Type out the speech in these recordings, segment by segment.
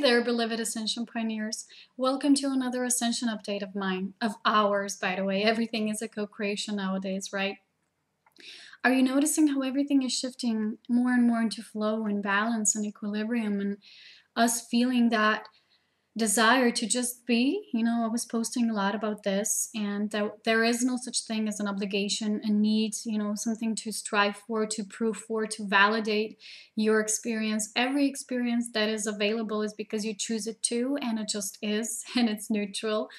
there, beloved Ascension pioneers. Welcome to another Ascension update of mine, of ours, by the way. Everything is a co-creation nowadays, right? Are you noticing how everything is shifting more and more into flow and balance and equilibrium, and us feeling that desire to just be? You know, I was posting a lot about this, and there is no such thing as an obligation, a need, you know, something to strive for, to prove for, to validate your experience. Every experience that is available is because you choose it to, and it just is, and it's neutral.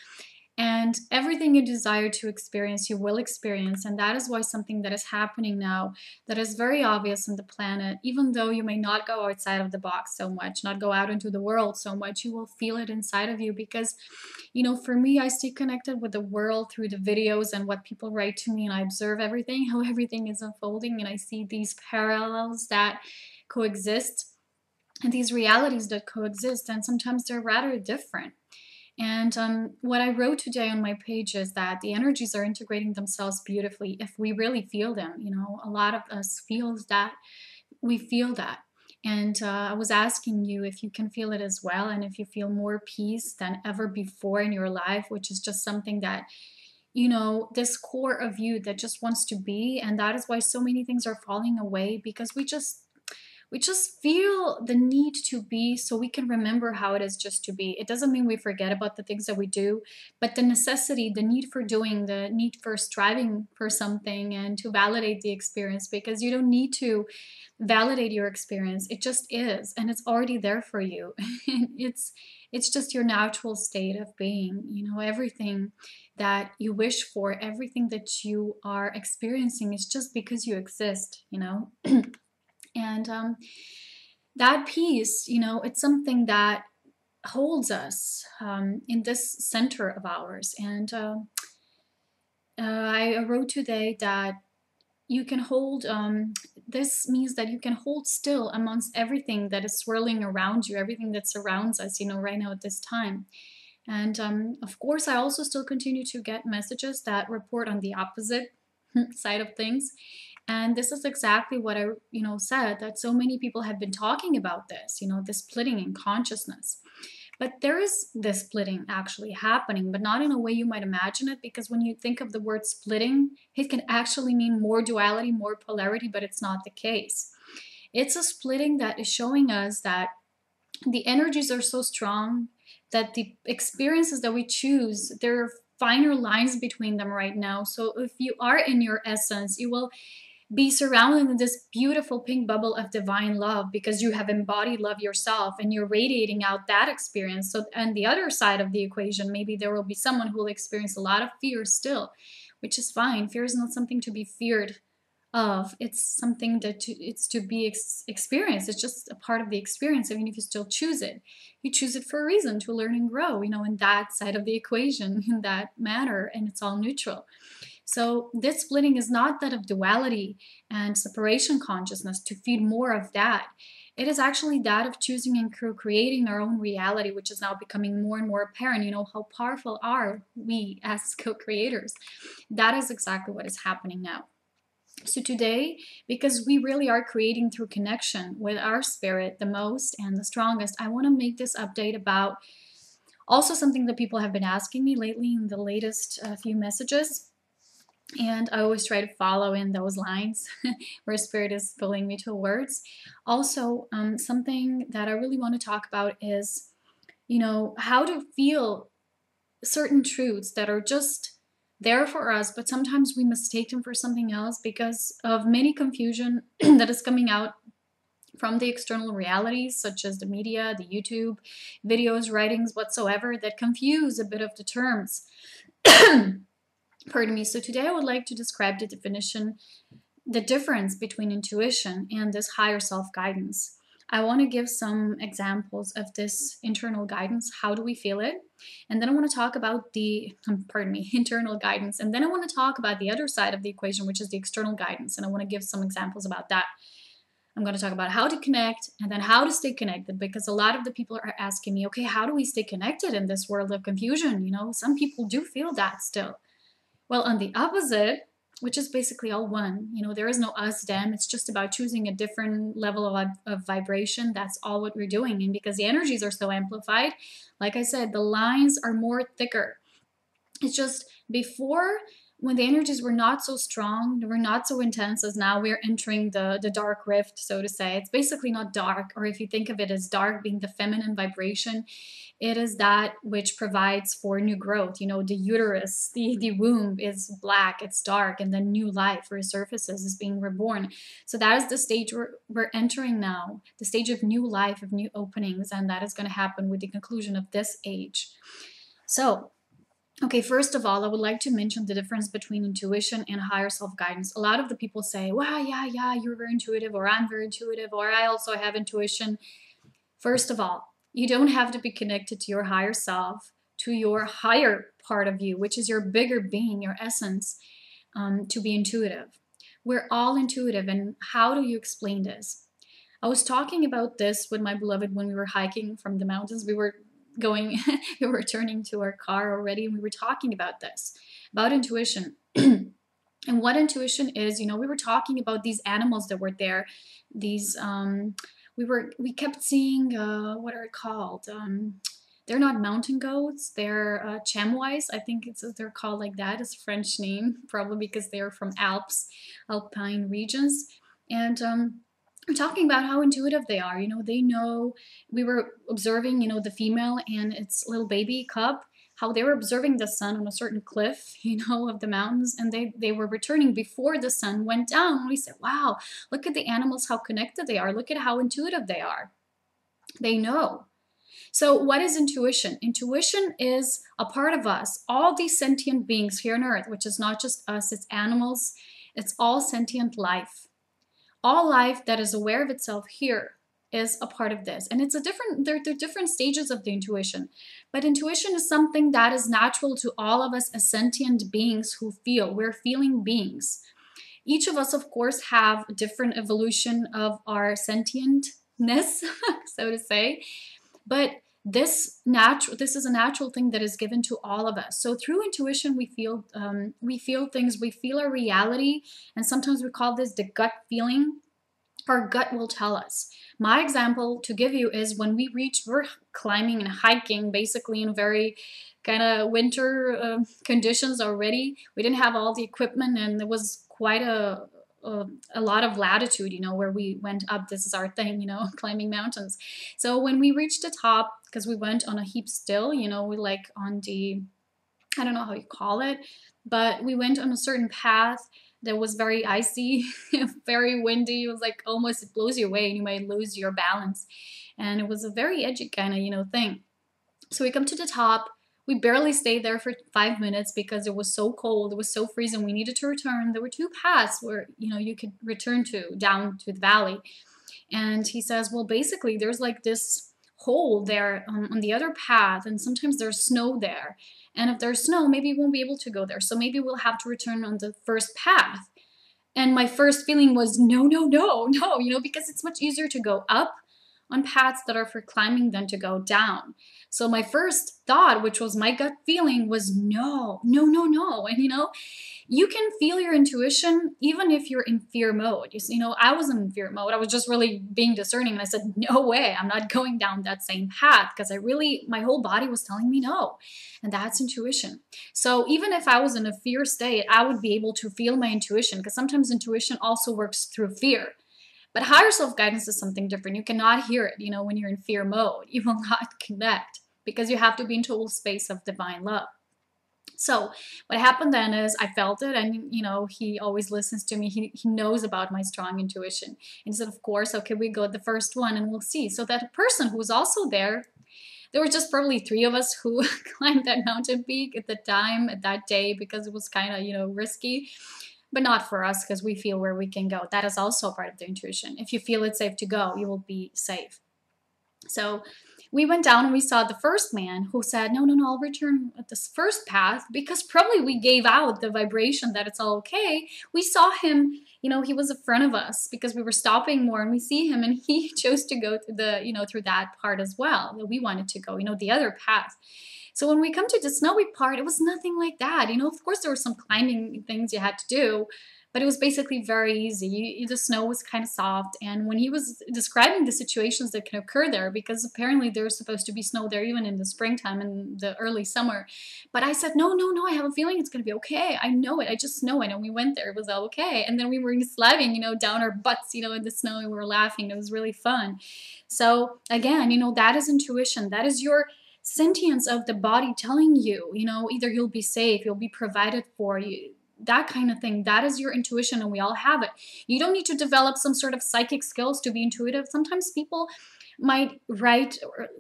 And everything you desire to experience, you will experience. And that is why something that is happening now that is very obvious on the planet, even though you may not go outside of the box so much, not go out into the world so much, you will feel it inside of you. Because, you know, for me, I stay connected with the world through the videos and what people write to me, and I observe everything, how everything is unfolding, and I see these parallels that coexist and these realities that coexist, and sometimes they're rather different. And what I wrote today on my page is that the energies are integrating themselves beautifully if we really feel them. You know, a lot of us feels that, we feel that. And I was asking you if you can feel it as well, and if you feel more peace than ever before in your life, which is just something that, you know, this core of you that just wants to be. And that is why so many things are falling away, because we just feel the need to be, so we can remember how it is just to be. It doesn't mean we forget about the things that we do, but the necessity, the need for doing, the need for striving for something and to validate the experience, because you don't need to validate your experience. It just is, and it's already there for you. It's just your natural state of being. You know, everything that you wish for, everything that you are experiencing is just because you exist, you know. And that peace, you know, it's something that holds us in this center of ours. And I wrote today that you can hold, this means that you can hold still amongst everything that is swirling around you, everything that surrounds us, you know, right now at this time. And of course, I also still continue to get messages that report on the opposite side of things. And this is exactly what I, you know, said, that so many people have been talking about this, you know, this splitting in consciousness. But there is this splitting actually happening, but not in a way you might imagine it, because when you think of the word splitting, it can actually mean more duality, more polarity, but it's not the case. It's a splitting that is showing us that the energies are so strong that the experiences that we choose, there are finer lines between them right now. So if you are in your essence, you will be surrounded in this beautiful pink bubble of divine love, because you have embodied love yourself and you're radiating out that experience. So, and the other side of the equation, maybe there will be someone who will experience a lot of fear still, which is fine. Fear is not something to be feared of. It's something that it's to be experienced. It's just a part of the experience, even if you still choose it. You choose it for a reason, to learn and grow, you know, in that side of the equation, in that matter, and it's all neutral. So this splitting is not that of duality and separation consciousness to feed more of that. It is actually that of choosing and creating our own reality, which is now becoming more and more apparent. You know, how powerful are we as co-creators? That is exactly what is happening now. So today, because we really are creating through connection with our spirit the most and the strongest, I want to make this update about also something that people have been asking me lately in the latest few messages. And I always try to follow in those lines where spirit is pulling me towards. Also, something that I really want to talk about is, you know, how to feel certain truths that are just there for us, but sometimes we mistake them for something else because of many confusion that is coming out from the external realities, such as the media, the YouTube videos, writings, whatsoever, that confuse a bit of the terms. Pardon me. So today I would like to describe the definition, the difference between intuition and this higher self-guidance. I want to give some examples of this internal guidance. How do we feel it? And then I want to talk about the, internal guidance. And then I want to talk about the other side of the equation, which is the external guidance. And I want to give some examples about that. I'm going to talk about how to connect and then how to stay connected, because a lot of the people are asking me, okay, how do we stay connected in this world of confusion? You know, some people do feel that still. Well, on the opposite, which is basically all one. You know, there is no us, them. It's just about choosing a different level of vibration. That's all what we're doing. And because the energies are so amplified, like I said, the lines are more thicker. It's just before, when the energies were not so strong, they were not so intense as now, we're entering the dark rift, so to say. It's basically not dark, or if you think of it as dark being the feminine vibration, it is that which provides for new growth. You know, the uterus, the womb is black, it's dark, and then new life resurfaces, is being reborn. So that is the stage we're entering now, the stage of new life, of new openings, and that is going to happen with the conclusion of this age. So, okay, first of all, I would like to mention the difference between intuition and higher self-guidance. A lot of the people say, wow, yeah, you're very intuitive, or I'm very intuitive, or I also have intuition. First of all, you don't have to be connected to your higher self, to your higher part of you, which is your bigger being, your essence, to be intuitive. We're all intuitive, and how do you explain this? I was talking about this with my beloved when we were hiking from the mountains. We were we were returning to our car already, and we were talking about this, about intuition. And what intuition is, you know, we were talking about these animals that were there, these, we kept seeing, what are called? They're not mountain goats, they're chamois, I think they're called like that, it's a French name, probably because they're from alpine regions. And we're talking about how intuitive they are. You know, they know. We were observing, you know, the female and its little baby cub, how they were observing the sun on a certain cliff, you know, of the mountains, and they were returning before the sun went down. And we said, wow, look at the animals, how connected they are. Look at how intuitive they are. They know. So what is intuition? Intuition is a part of us, all these sentient beings here on earth, which is not just us, it's animals, it's all sentient life. All life that is aware of itself here is a part of this. And it's there are different stages of the intuition. But intuition is something that is natural to all of us as sentient beings who feel. We're feeling beings. Each of us, of course, have a different evolution of our sentientness, so to say. But this is a natural thing that is given to all of us. So through intuition, we feel things, we feel our reality, and sometimes we call this the gut feeling. Our gut will tell us. My example to give you is when we're climbing and hiking, basically in very kind of winter conditions already. We didn't have all the equipment, and there was quite a lot of latitude, you know, where we went up. This is our thing, you know, climbing mountains. So when we reached the top, because we went on a heap still, you know, we like on the, I don't know how you call it, but we went on a certain path that was very icy, very windy. It was like almost, it blows you away and you might lose your balance. And it was a very edgy kind of, you know, thing. So we come to the top. We barely stayed there for 5 minutes because it was so cold. It was so freezing. We needed to return. There were 2 paths where, you know, you could return to, down to the valley. And he says, well, basically there's like this hole there on the other path, and sometimes there's snow there. And if there's snow, maybe we won't be able to go there. So maybe we'll have to return on the first path. And my first feeling was no, you know, because it's much easier to go up on paths that are for climbing than to go down. So my first thought, which was my gut feeling, was no. And you know, you can feel your intuition even if you're in fear mode. You know, I wasn't in fear mode. I was just really being discerning, and I said, no way, I'm not going down that same path, because my whole body was telling me no. And that's intuition. So even if I was in a fear state, I would be able to feel my intuition, because sometimes intuition also works through fear. But higher self-guidance is something different. You cannot hear it, you know, when you're in fear mode. You will not connect, because you have to be in total space of divine love. So what happened then is I felt it, and, you know, he always listens to me. He knows about my strong intuition. And he said, of course, okay, we go the first one and we'll see. So that person who was also there were just probably 3 of us who climbed that mountain peak at the time, at that day, because it was kind of, you know, risky. But not for us, because we feel where we can go. That is also part of the intuition. If you feel it's safe to go, you will be safe. So we went down and we saw the first man who said, no, I'll return at this first path, because probably we gave out the vibration that it's all okay. We saw him, you know, he was in front of us because we were stopping more, and we see him, and he chose to go through the, you know, through that part as well that we wanted to go, you know, the other path. So when we come to the snowy part, it was nothing like that. You know, of course, there were some climbing things you had to do, but it was basically very easy. The snow was kind of soft. And when he was describing the situations that can occur there, because apparently there's supposed to be snow there even in the springtime and the early summer. But I said, no, no, no, I have a feeling it's going to be okay. I know it. I just know it. And we went there. It was all okay. And then we were sliding, you know, down our butts, you know, in the snow, and we were laughing. It was really fun. So again, you know, that is intuition. That is your sentience of the body telling you, you know, either you'll be safe, you'll be provided for, you, that kind of thing. That is your intuition, and we all have it. You don't need to develop some sort of psychic skills to be intuitive. Sometimes people might write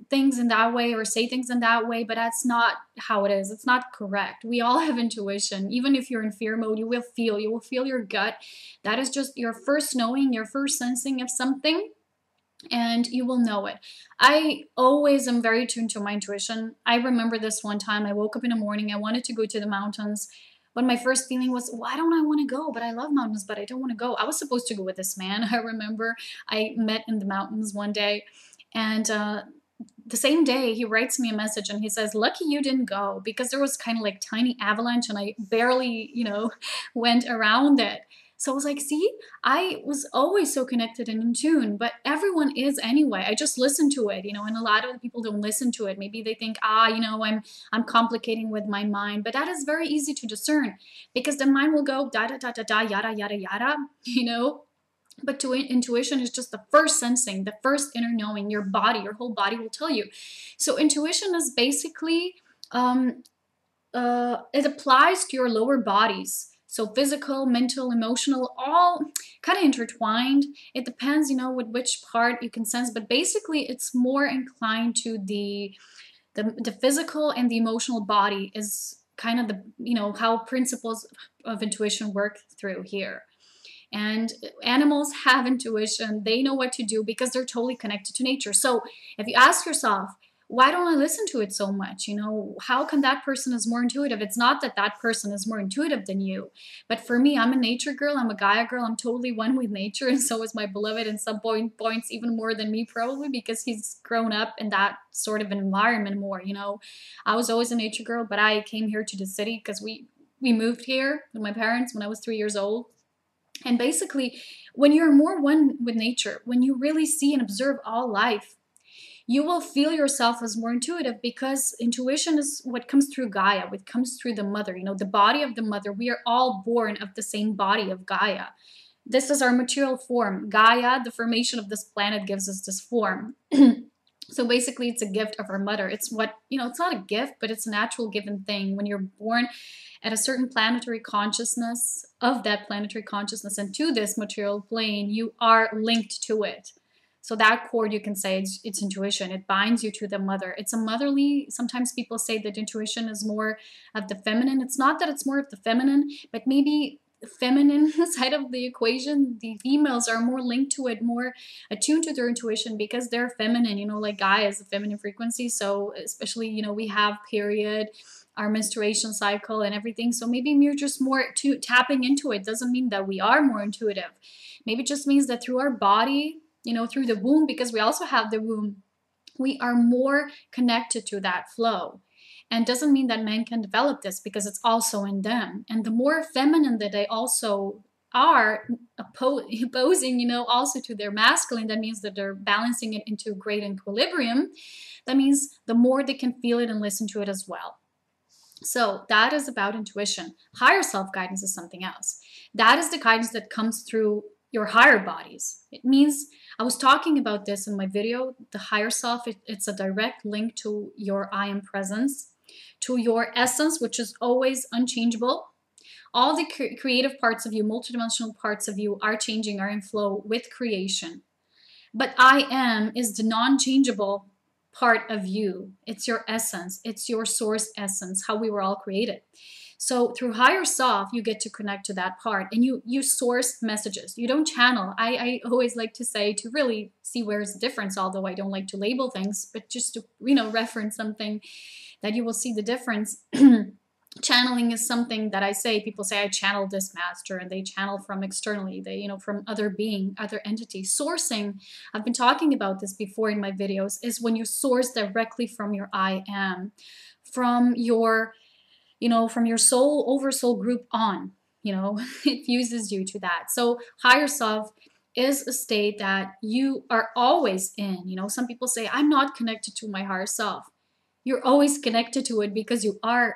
things in that way or say things in that way, but that's not how it is. It's not correct. We all have intuition. Even if you're in fear mode, you will feel your gut. That is just your first knowing, your first sensing of something, and you will know it. I always am very tuned to my intuition. I remember this one time I woke up in the morning, I wanted to go to the mountains, but my first feeling was, why don't I want to go? But I love mountains, but I don't want to go. I was supposed to go with this man. I remember I met in the mountains one day, and the same day he writes me a message and he says, lucky you didn't go, because there was kind of like tiny avalanche and I barely, you know, went around it. So I was like, see, I was always so connected and in tune, but everyone is anyway. I just listen to it, you know, and a lot of people don't listen to it. Maybe they think, you know, I'm complicating with my mind, but that is very easy to discern, because the mind will go da da da da da yada yada yada, you know. But intuition is just the first sensing, the first inner knowing. Your body, your whole body will tell you. So intuition is basically it applies to your lower bodies. So physical, mental, emotional, all kind of intertwined. It depends, you know, with which part you can sense, but basically it's more inclined to the physical, and the emotional body is kind of the, you know, how principles of intuition work through here. And animals have intuition. They know what to do because they're totally connected to nature. So if you ask yourself, why don't I listen to it so much? You know, how come that person is more intuitive? It's not that that person is more intuitive than you. But for me, I'm a nature girl. I'm a Gaia girl. I'm totally one with nature. And so is my beloved in some points even more than me, probably because he's grown up in that sort of environment more. You know, I was always a nature girl, but I came here to the city because we moved here with my parents when I was 3 years old. And basically, when you're more one with nature, when you really see and observe all life, you will feel yourself as more intuitive, because intuition is what comes through Gaia, what comes through the mother, you know, the body of the mother. We are all born of the same body of Gaia. This is our material form. Gaia, the formation of this planet, gives us this form. So basically, it's a gift of our mother. It's what, you know, it's not a gift, but it's a natural given thing. When you're born at a certain planetary consciousness, of that planetary consciousness, and to this material plane, you are linked to it. So that cord, you can say it's intuition. It binds you to the mother. It's a motherly, sometimes people say that intuition is more of the feminine. It's not that it's more of the feminine, but maybe the feminine side of the equation, the females are more linked to it, more attuned to their intuition because they're feminine, you know, like Gaia is a feminine frequency. So especially, you know, we have period, our menstruation cycle and everything. So maybe we're just more tapping into it. Doesn't mean that we are more intuitive. Maybe it just means that through our body, you know, through the womb, because we also have the womb, we are more connected to that flow. And doesn't mean that men can develop this, because it's also in them. And the more feminine that they also are opposing, you know, also to their masculine, that means that they're balancing it into great equilibrium. That means the more they can feel it and listen to it as well. So that is about intuition. Higher self-guidance is something else. That is the guidance that comes through your higher bodies. It means, I was talking about this in my video, the higher self, it's a direct link to your I am presence, to your essence, which is always unchangeable. All the creative parts of you, multidimensional parts of you are changing, are in flow with creation. But I am is the non-changeable part of you. It's your essence. It's your source essence, how we were all created. So through higher self, you get to connect to that part, and you source messages. You don't channel. I always like to say, to really see where's the difference, although I don't like to label things, but just to, you know, reference something that you will see the difference. Channeling is something that I say, people say, I channeled this master, and they channel from externally, they, you know, from other being, other entities. Sourcing, I've been talking about this before in my videos, is when you source directly from your I am. from your, from your soul oversoul group on, it fuses you to that. So higher self is a state that you are always in. Some people say, I'm not connected to my higher self. You're always connected to it because you are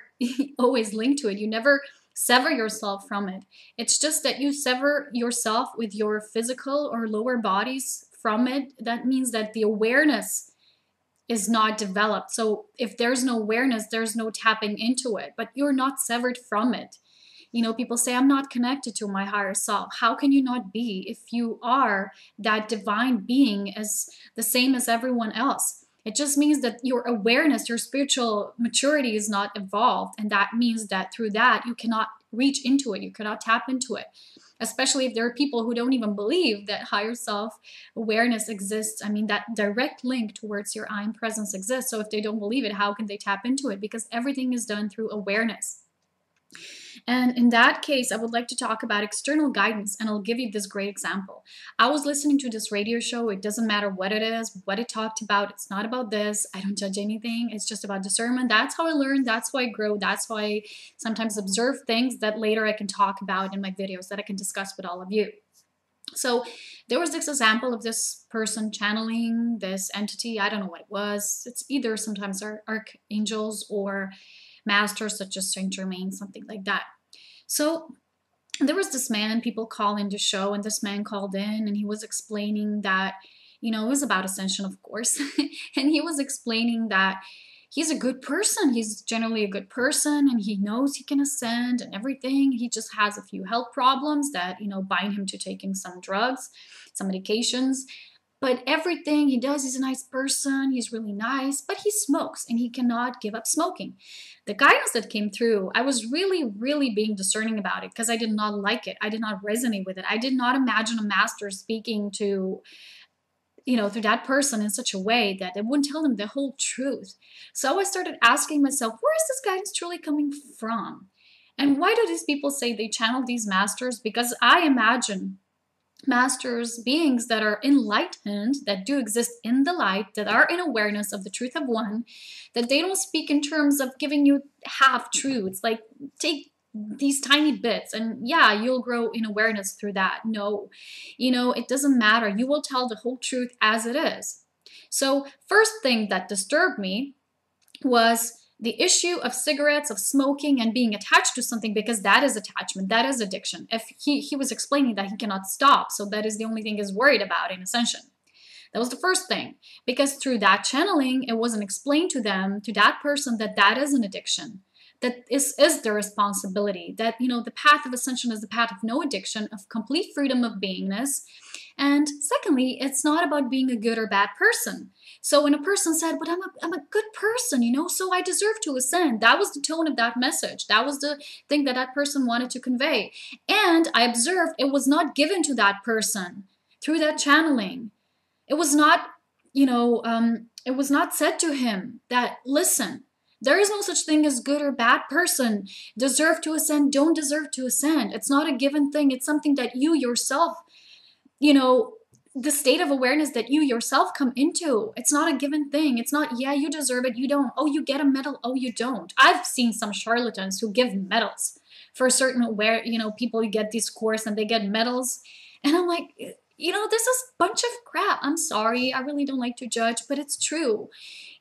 always linked to it. You never sever yourself from it. It's just that you sever yourself with your physical or lower bodies from it. That means that the awareness is not developed. So if there's no awareness, there's no tapping into it, but you're not severed from it. People say, I'm not connected to my higher self. How can you not be if you are that divine being as the same as everyone else? It just means that your awareness, your spiritual maturity is not evolved. And that means that through that, you cannot reach into it. You cannot tap into it. Especially if there are people who don't even believe that higher self awareness exists. I mean, that direct link towards your I am presence exists. So if they don't believe it, how can they tap into it? Because everything is done through awareness. And in that case, I would like to talk about external guidance, and I'll give you this great example. I was listening to this radio show. It doesn't matter what it is, what it talked about. It's not about this. I don't judge anything. It's just about discernment. That's how I learn. That's how I grow. That's how I sometimes observe things that later I can talk about in my videos that I can discuss with all of you. So there was this example of this person channeling this entity. I don't know what it was. It's either sometimes archangels or masters such as Saint Germain, something like that. So there was this man, people call in the show, and this man called in and he was explaining that, it was about Ascension, of course. And he was explaining that he's a good person. He's generally a good person and he knows he can ascend and everything. He just has a few health problems that, bind him to taking some drugs, some medications. But everything he does, he's a nice person, he's really nice, but he smokes and he cannot give up smoking. The guidance that came through, I was really, really being discerning about it because I did not like it. I did not resonate with it. I did not imagine a master speaking to, through that person in such a way that it wouldn't tell them the whole truth. So I started asking myself, where is this guidance truly coming from? And why do these people say they channel these masters? Because I imagine masters, beings that are enlightened, that do exist in the light, that are in awareness of the truth of one, that they don't speak in terms of giving you half truths, like take these tiny bits and yeah, you'll grow in awareness through that. No, it doesn't matter. You will tell the whole truth as it is. So first thing that disturbed me was the issue of cigarettes, of smoking, and being attached to something, because that is attachment, that is addiction. If he was explaining that he cannot stop, so that is the only thing he's worried about in Ascension. That was the first thing, because through that channeling, it wasn't explained to them, to that person, that that is an addiction, that is their responsibility, that, the path of Ascension is the path of no addiction, of complete freedom of beingness. And secondly, it's not about being a good or bad person. So when a person said, but I'm a good person, so I deserve to ascend. That was the tone of that message. That was the thing that that person wanted to convey. And I observed it was not given to that person through that channeling. It was not, it was not said to him that, listen, there is no such thing as good or bad person. Deserve to ascend, don't deserve to ascend. It's not a given thing. It's something that you yourself, the state of awareness that you yourself come into. It's not a given thing. It's not, yeah, you deserve it, you don't. Oh, you get a medal, oh, you don't. I've seen some charlatans who give medals for certain people who get these courses and they get medals. And I'm like, this is a bunch of crap. I'm sorry, I really don't like to judge, but it's true.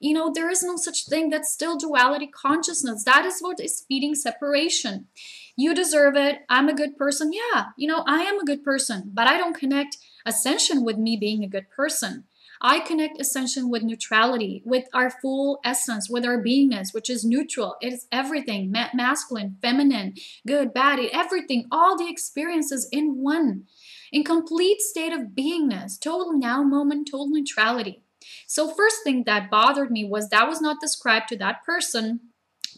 There is no such thing. That's still duality consciousness. That is what is feeding separation. You deserve it. I'm a good person. Yeah, I am a good person, but I don't connect Ascension with me being a good person. I connect Ascension with neutrality, with our full essence, with our beingness, which is neutral. It is everything, masculine, feminine, good, bad, everything, all the experiences in one, in complete state of beingness, total now moment, total neutrality. So first thing that bothered me was that was not described to that person.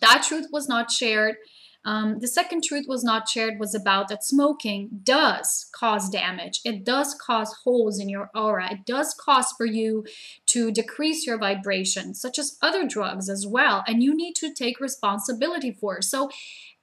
That truth was not shared. The second truth was not shared was about that smoking does cause damage. It does cause holes in your aura. It does cause for you to decrease your vibration, such as other drugs as well. And you need to take responsibility for it. So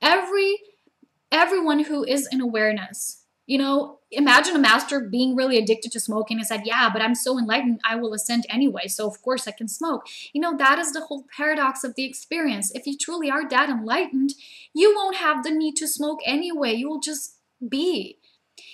everyone who is in awareness You know, imagine a master being really addicted to smoking and said, yeah, but I'm so enlightened, I will ascend anyway, so of course I can smoke. You know, that is the whole paradox of the experience. If you truly are that enlightened, you won't have the need to smoke anyway. You will just be.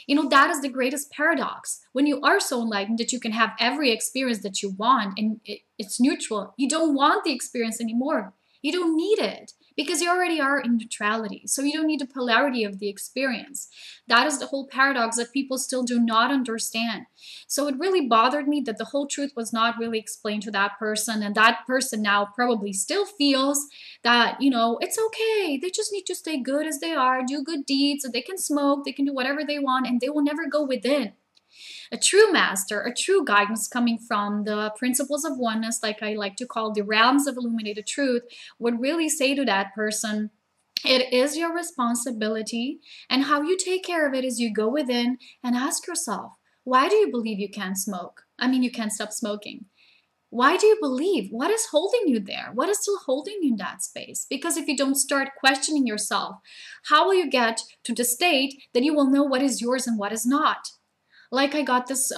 You know, that is the greatest paradox. When you are so enlightened that you can have every experience that you want and it's neutral, you don't want the experience anymore. You don't need it because you already are in neutrality. So you don't need the polarity of the experience. That is the whole paradox that people still do not understand. So it really bothered me that the whole truth was not really explained to that person. And that person now probably still feels that, you know, it's okay. They just need to stay good as they are, do good deeds, so they can smoke, they can do whatever they want, and they will never go within. A true master, a true guidance coming from the principles of oneness, like I like to call the realms of illuminated truth, would really say to that person, it is your responsibility, and how you take care of it is you go within and ask yourself, why do you believe you can't smoke? I mean, you can't stop smoking. Why do you believe? What is holding you there? What is still holding you in that space? Because if you don't start questioning yourself, how will you get to the state that you will know what is yours and what is not? Like I got this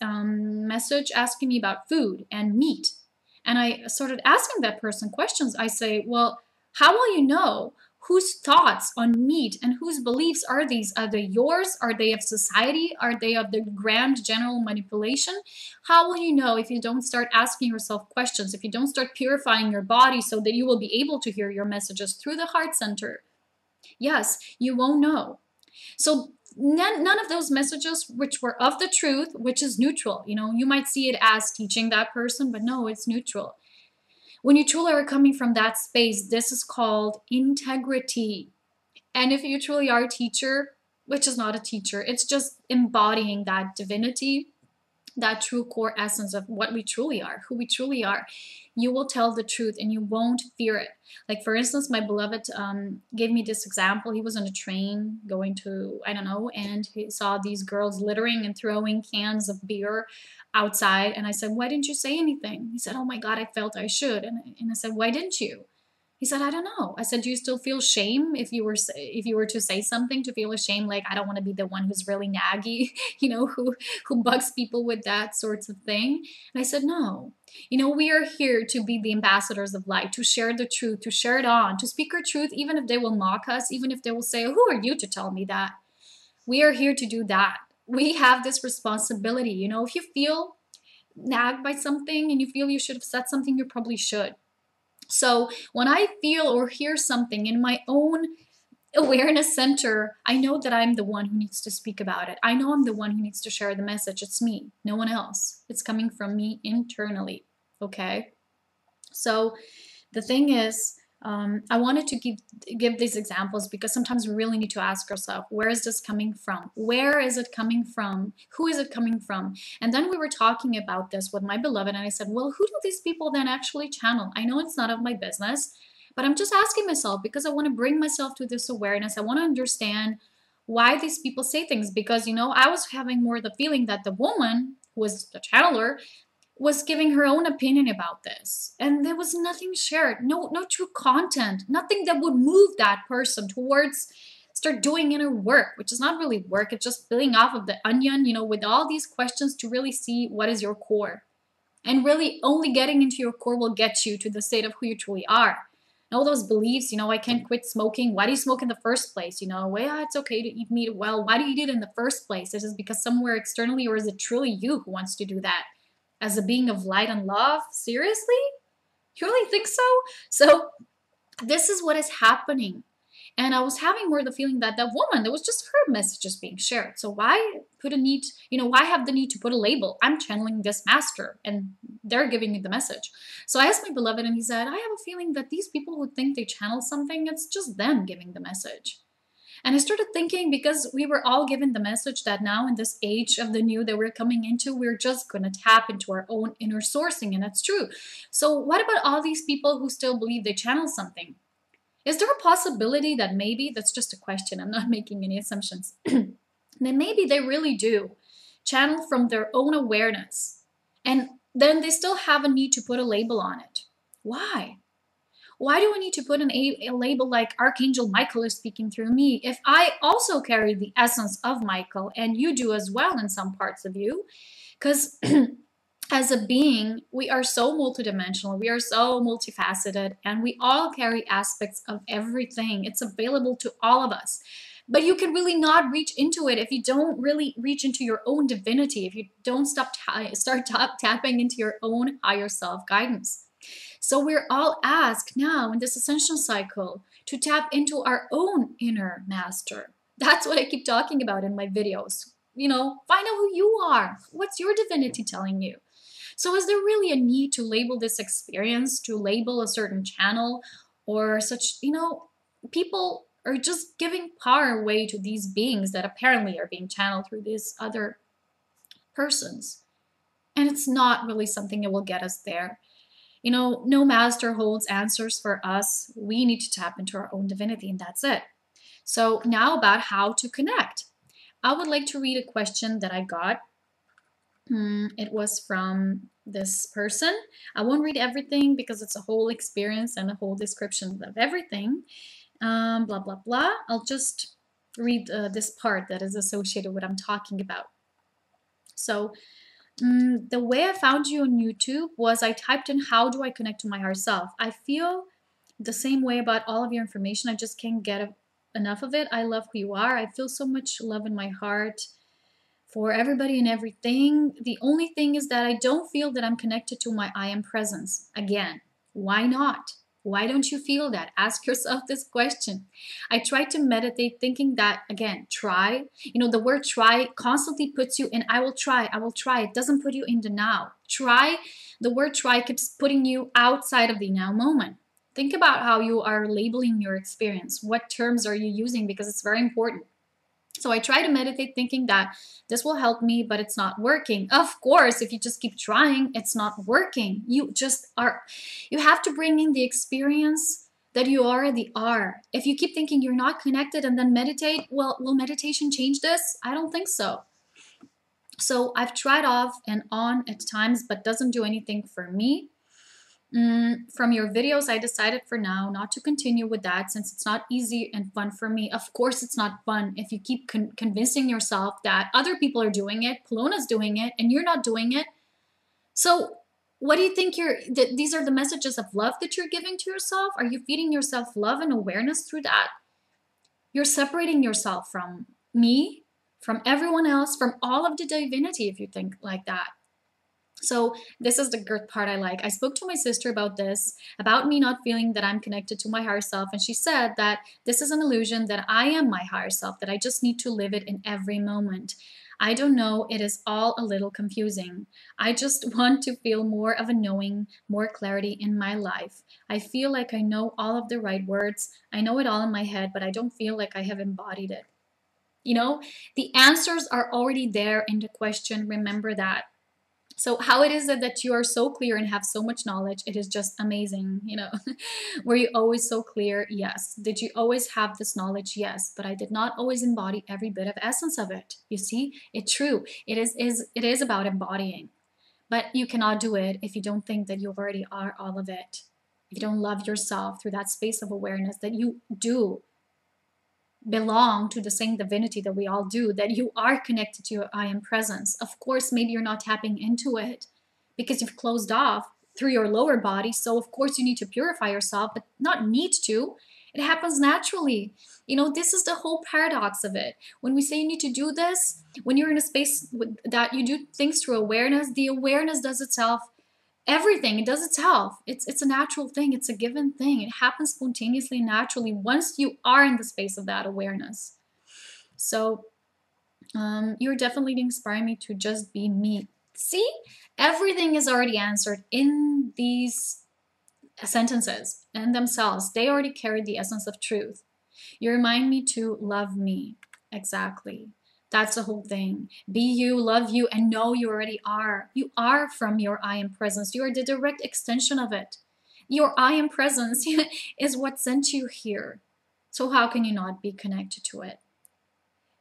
message asking me about food and meat. And I started asking that person questions. I say, well, how will you know whose thoughts on meat and whose beliefs are these? Are they yours? Are they of society? Are they of the grand general manipulation? How will you know if you don't start asking yourself questions, if you don't start purifying your body so that you will be able to hear your messages through the heart center? Yes, you won't know. So none of those messages which were of the truth, which is neutral, you know, you might see it as teaching that person, but no, it's neutral. When you truly are coming from that space, this is called integrity. And if you truly are a teacher, which is not a teacher, it's just embodying that divinity, that true core essence of what we truly are, who we truly are, you will tell the truth and you won't fear it. Like, for instance, my beloved gave me this example. He was on a train going to, I don't know, and he saw these girls littering and throwing cans of beer outside. And I said, why didn't you say anything? He said, oh my God, I felt I should. And I said, why didn't you? He said, I don't know. I said, do you still feel shame if you were to say something, to feel ashamed, like I don't want to be the one who's really naggy, you know, who bugs people with that sorts of thing? And I said, no. You know, we are here to be the ambassadors of light, to share the truth, to share it on, to speak our truth, even if they will mock us, even if they will say, who are you to tell me that? We are here to do that. We have this responsibility. You know, if you feel nagged by something and you feel you should have said something, you probably should. So when I feel or hear something in my own awareness center, I know that I'm the one who needs to speak about it. I know I'm the one who needs to share the message. It's me, no one else. It's coming from me internally, okay? So the thing is, I wanted to give these examples because sometimes we really need to ask ourselves, where is this coming from? Where is it coming from? Who is it coming from? And then we were talking about this with my beloved, and I said, well, who do these people then actually channel? I know it's none of my business, but I'm just asking myself because I want to bring myself to this awareness. I want to understand why these people say things, because, you know, I was having more the feeling that the woman who was the channeler was giving her own opinion about this, and there was nothing shared, no true content, nothing that would move that person towards start doing inner work, which is not really work. It's just peeling off of the onion, you know, with all these questions to really see what is your core. And really only getting into your core will get you to the state of who you truly are. And all those beliefs, you know, I can't quit smoking. Why do you smoke in the first place? You know, well, it's okay to eat meat. Well, why do you eat it in the first place? Is it because somewhere externally, or is it truly you who wants to do that? As a being of light and love? Seriously? You really think so? So this is what is happening. And I was having more the feeling that that woman, there was just her messages being shared. So why put a need, you know, why have the need to put a label? I'm channeling this master and they're giving me the message. So I asked my beloved and he said, I have a feeling that these people who think they channel something, it's just them giving the message. And I started thinking, because we were all given the message that now in this age of the new that we're coming into, we're just going to tap into our own inner sourcing. And that's true. So what about all these people who still believe they channel something? Is there a possibility that maybe, that's just a question, I'm not making any assumptions, that maybe they really do channel from their own awareness, and then they still have a need to put a label on it? Why? Why do I need to put a label like Archangel Michael is speaking through me if I also carry the essence of Michael, and you do as well in some parts of you? Because as a being, we are so multidimensional, we are so multifaceted, and we all carry aspects of everything. It's available to all of us. But you can really not reach into it if you don't really reach into your own divinity, if you don't start tapping into your own higher self guidance. So we're all asked now in this ascension cycle to tap into our own inner master. That's what I keep talking about in my videos. You know, find out who you are. What's your divinity telling you? So is there really a need to label this experience, to label a certain channel or such? You know, people are just giving power away to these beings that apparently are being channeled through these other persons. And it's not really something that will get us there. You know, no master holds answers for us. We need to tap into our own divinity, and that's it. So now about how to connect. I would like to read a question that I got. It was from this person. I won't read everything because it's a whole experience and a whole description of everything. Blah, blah, blah. I'll just read this part that is associated with what I'm talking about. So the way I found you on YouTube was I typed in, how do I connect to my higher self? I feel the same way about all of your information. I just can't get enough of it. I love who you are. I feel so much love in my heart for everybody and everything. The only thing is that I don't feel that I'm connected to my I am presence. Again, why not? Why don't you feel that? Ask yourself this question. I try to meditate thinking that, again, try. You know, the word try constantly puts you in, I will try, I will try. It doesn't put you in the now. Try, the word try keeps putting you outside of the now moment. Think about how you are labeling your experience. What terms are you using? Because it's very important. So I try to meditate thinking that this will help me, but it's not working. Of course, if you just keep trying, it's not working. You have to bring in the experience that you already are. If you keep thinking you're not connected and then meditate, well, will meditation change this? I don't think so. So I've tried off and on at times, but doesn't do anything for me. From your videos, I decided for now not to continue with that since it's not easy and fun for me. Of course, it's not fun if you keep convincing yourself that other people are doing it, Polona's doing it, and you're not doing it. So what do you think these are the messages of love that you're giving to yourself? Are you feeding yourself love and awareness through that? You're separating yourself from me, from everyone else, from all of the divinity if you think like that. So this is the good part I like. I spoke to my sister about this, about me not feeling that I'm connected to my higher self. And she said that this is an illusion, that I am my higher self, that I just need to live it in every moment. I don't know. It is all a little confusing. I just want to feel more of a knowing, more clarity in my life. I feel like I know all of the right words. I know it all in my head, but I don't feel like I have embodied it. You know, the answers are already there in the question. Remember that. So how it is that you are so clear and have so much knowledge, it is just amazing, you know. Were you always so clear? Yes. Did you always have this knowledge? Yes. But I did not always embody every bit of essence of it. You see, it's true. It is about embodying. But you cannot do it if you don't think that you already are all of it. If you don't love yourself through that space of awareness that you do belong to the same divinity that we all do, that you are connected to your I am presence. Of course, maybe you're not tapping into it because you've closed off through your lower body. So of course you need to purify yourself, but not need to. It happens naturally. You know, this is the whole paradox of it. When we say you need to do this, when you're in a space that you do things through awareness, the awareness does itself. Everything, it does itself. It's a natural thing. It's a given thing. It happens spontaneously, naturally, once you are in the space of that awareness. So you're definitely inspiring me to just be me. See, everything is already answered in these sentences and themselves. They already carry the essence of truth. You remind me to love me. Exactly. That's the whole thing. Be you, love you, and know you already are. You are from your I am presence. You are the direct extension of it. Your I am presence is what sent you here. So how can you not be connected to it?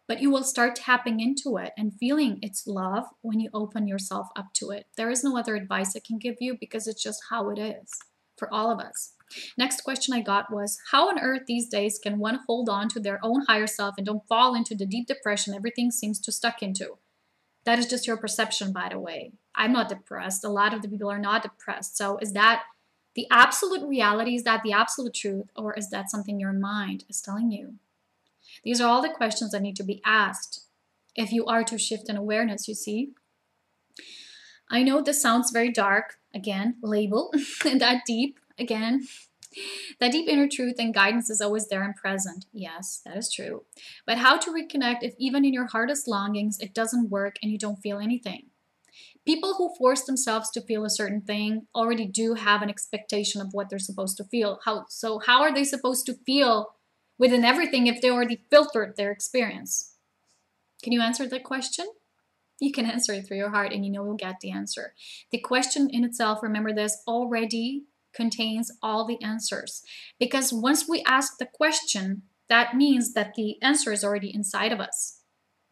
But you will start tapping into it and feeling its love when you open yourself up to it. There is no other advice I can give you because it's just how it is for all of us. Next question I got was, how on earth these days can one hold on to their own higher self and don't fall into the deep depression everything seems to stuck into? That is just your perception, by the way. I'm not depressed. A lot of the people are not depressed. So is that the absolute reality? Is that the absolute truth? Or is that something your mind is telling you? These are all the questions that need to be asked if you are to shift in awareness, you see. I know this sounds very dark. Again, label, and that deep, again. That deep inner truth and guidance is always there and present. Yes, that is true. But how to reconnect if even in your hardest longings it doesn't work and you don't feel anything? People who force themselves to feel a certain thing already do have an expectation of what they're supposed to feel. How are they supposed to feel within everything if they already filtered their experience? Can you answer that question? You can answer it through your heart and you know you'll get the answer. The question in itself, remember this, already contains all the answers. Because once we ask the question, that means that the answer is already inside of us.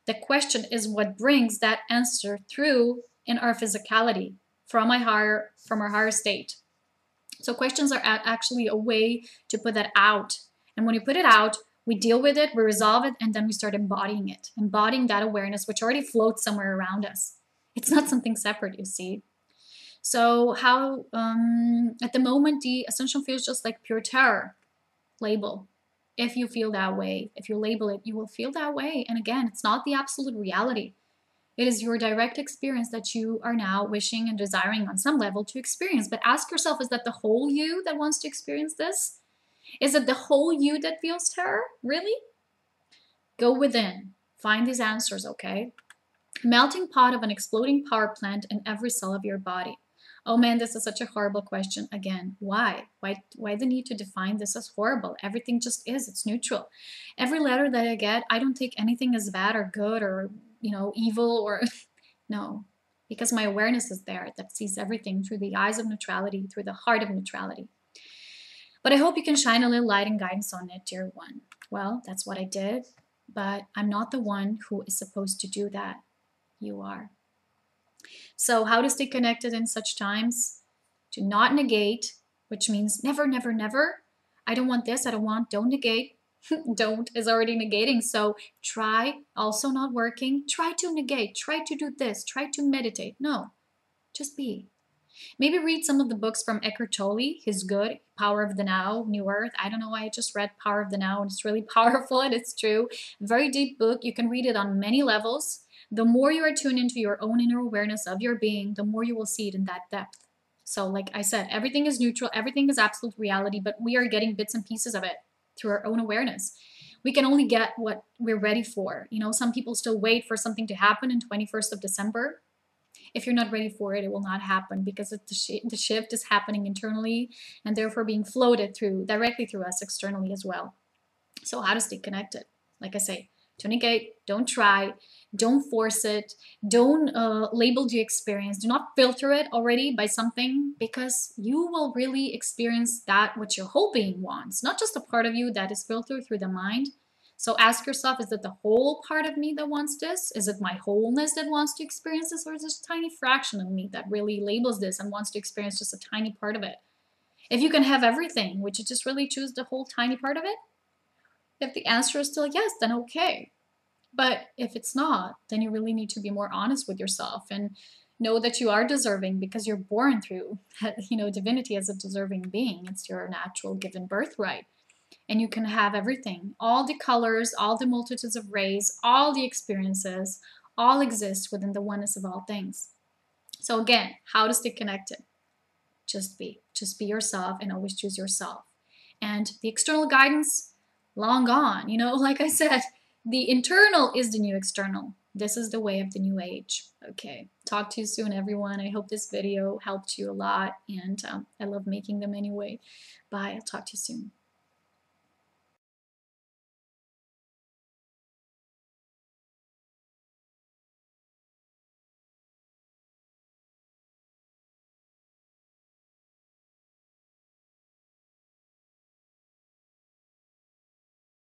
The question is what brings that answer through in our physicality from our higher state. So questions are actually a way to put that out. And when you put it out, we deal with it, we resolve it, and then we start embodying it. Embodying that awareness, which already floats somewhere around us. It's not something separate, you see. So how, at the moment, the Ascension feels just like pure terror. Label. If you feel that way, if you label it, you will feel that way. And again, it's not the absolute reality. It is your direct experience that you are now wishing and desiring on some level to experience. But ask yourself, is that the whole you that wants to experience this? Is it the whole you that feels terror? Really? Go within. Find these answers, okay? Melting pot of an exploding power plant in every cell of your body. Oh man, this is such a horrible question. Again, why? Why the need to define this as horrible? Everything just is. It's neutral. Every letter that I get, I don't take anything as bad or good or, evil or no, because my awareness is there that sees everything through the eyes of neutrality, through the heart of neutrality. But I hope you can shine a little light and guidance on it, dear one. Well, that's what I did, but I'm not the one who is supposed to do that. You are. So how to stay connected in such times? To not negate, which means never, never, never. I don't want this, don't negate. Don't is already negating. So try, also not working. Try to negate, try to do this, try to meditate. No, just be. Maybe read some of the books from Eckhart Tolle. He's good. Power of the Now, New Earth. I don't know why I just read Power of the Now, and it's really powerful and it's true. Very deep book. You can read it on many levels. The more you are tuned into your own inner awareness of your being, the more you will see it in that depth. So like I said, everything is neutral. Everything is absolute reality, but we are getting bits and pieces of it through our own awareness. We can only get what we're ready for. Some people still wait for something to happen in 21st of December. If you're not ready for it, it will not happen because the shift is happening internally and therefore being floated directly through us externally as well. So how to stay connected? Like I say, to negate, don't try, don't force it, don't label the experience, do not filter it already by something, because you will really experience that what your whole being wants, not just a part of you that is filtered through the mind. So ask yourself, is it the whole part of me that wants this? Is it my wholeness that wants to experience this? Or is this a tiny fraction of me that really labels this and wants to experience just a tiny part of it? If you can have everything, would you just really choose the whole tiny part of it? If the answer is still yes, then okay. But if it's not, then you really need to be more honest with yourself and know that you are deserving, because you're born through, divinity as a deserving being. It's your natural given birthright. And you can have everything. All the colors, all the multitudes of rays, all the experiences, all exist within the oneness of all things. So again, how to stay connected? Just be. Just be yourself and always choose yourself. And the external guidance, long gone. Like I said, the internal is the new external. This is the way of the new age. Okay. Talk to you soon, everyone. I hope this video helped you a lot. And I love making them anyway. Bye. I'll talk to you soon.